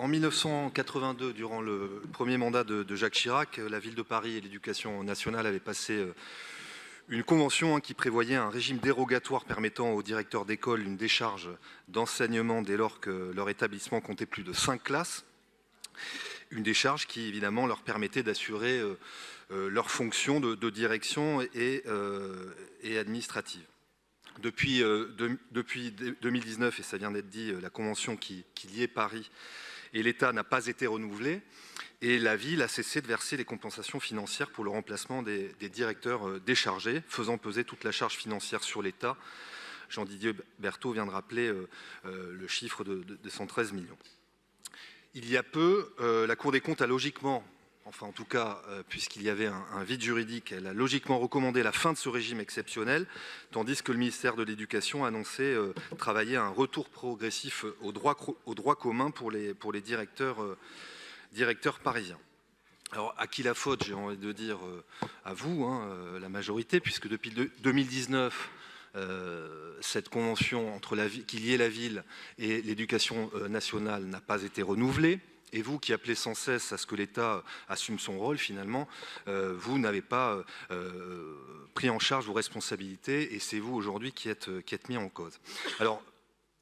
En 1982, durant le premier mandat de Jacques Chirac, la ville de Paris et l'éducation nationale avaient passé une convention qui prévoyait un régime dérogatoire permettant aux directeurs d'école une décharge d'enseignement dès lors que leur établissement comptait plus de 5 classes. Une décharge qui, évidemment, leur permettait d'assurer leurs fonctions de direction et administrative. Depuis 2019, et ça vient d'être dit, la convention qui liait Paris et l'État n'a pas été renouvelée et la ville a cessé de verser les compensations financières pour le remplacement des directeurs déchargés, faisant peser toute la charge financière sur l'État. Jean-Didier Berthaud vient de rappeler le chiffre de 113 millions. Il y a peu, la Cour des comptes a logiquement, enfin en tout cas puisqu'il y avait un vide juridique, elle a logiquement recommandé la fin de ce régime exceptionnel, tandis que le ministère de l'Éducation a annoncé travailler à un retour progressif au droit commun pour les directeurs parisiens. Alors à qui la faute? J'ai envie de dire à vous, la majorité, puisque depuis 2019, cette convention qui liait la ville et l'éducation nationale n'a pas été renouvelée. Et vous qui appelez sans cesse à ce que l'État assume son rôle, finalement, vous n'avez pas pris en charge vos responsabilités et c'est vous aujourd'hui qui êtes mis en cause. Alors,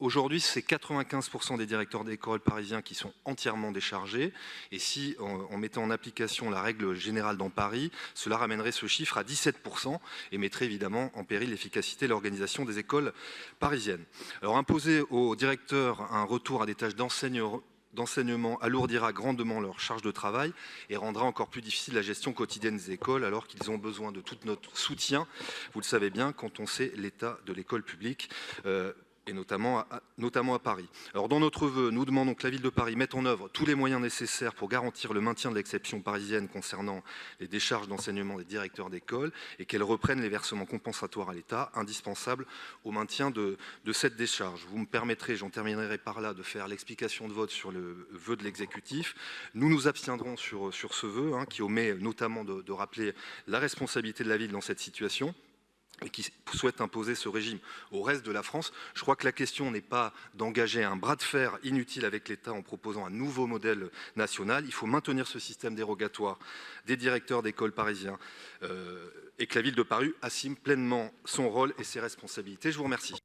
aujourd'hui, c'est 95% des directeurs d'école parisiens qui sont entièrement déchargés. Et si on mettait en application la règle générale dans Paris, cela ramènerait ce chiffre à 17% et mettrait évidemment en péril l'efficacité et l'organisation des écoles parisiennes. Alors, imposer aux directeurs un retour à des tâches d'enseignement alourdira grandement leur charge de travail et rendra encore plus difficile la gestion quotidienne des écoles alors qu'ils ont besoin de tout notre soutien, vous le savez bien, quand on sait l'état de l'école publique et notamment à Paris. Alors dans notre vœu, nous demandons que la ville de Paris mette en œuvre tous les moyens nécessaires pour garantir le maintien de l'exception parisienne concernant les décharges d'enseignement des directeurs d'école et qu'elle reprenne les versements compensatoires à l'État indispensables au maintien de cette décharge. Vous me permettrez, j'en terminerai par là, de faire l'explication de vote sur le vœu de l'exécutif. Nous nous abstiendrons sur ce vœu qui omet notamment de rappeler la responsabilité de la ville dans cette situation et qui souhaite imposer ce régime au reste de la France. Je crois que la question n'est pas d'engager un bras de fer inutile avec l'État en proposant un nouveau modèle national. Il faut maintenir ce système dérogatoire des directeurs d'école parisiens et que la ville de Paris assume pleinement son rôle et ses responsabilités. Je vous remercie.